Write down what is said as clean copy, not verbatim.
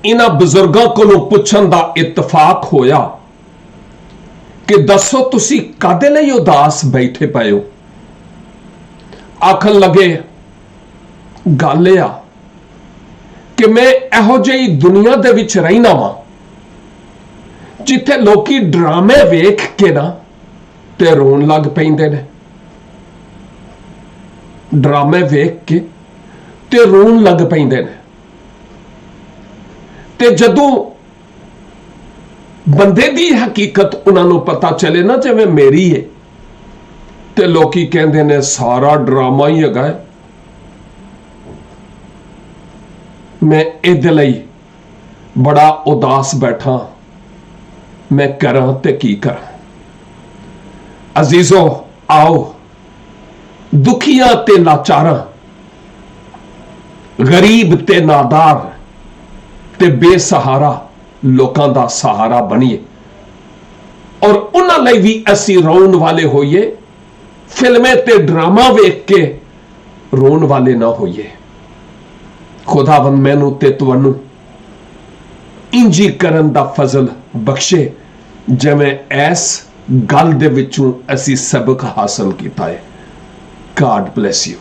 इन्हां बुजुर्गों कोलों पुछण दा इत्तफाक होया कि दसो तुसी कादे लई उदास बैठे पए हो। आखन लगे गल आ कि मैं इहो जी दुनिया दे विच रहना वा जिथे लोकी ड्रामे वेख के ना ते रोन लग पैंदे ने, ड्रामे वेख के ते रोन लग पैंदे ने। ते जदों बंदे दी हकीकत उन्होंने पता चले ना जिवें मेरी है, ते लोकी कहंदे ने सारा ड्रामा ही हैगा। मैं इहदे लई बड़ा उदास बैठा, मैं करा ते की करा। अजीजो आओ दुखियां ते लाचारां, गरीब ते नादार ते बेसहारा लोकां दा सहारा बनिए और उन्हां लई भी असी रोन वाले होइए, फिल्में ते ड्रामा वेख के रोन वाले ना होइए। खुदावंद मैनू ते तुहानू इंजी करन दा फजल बख्शे जिवें ऐस गल दे विचों असी सबक हासिल कीता है। God bless you.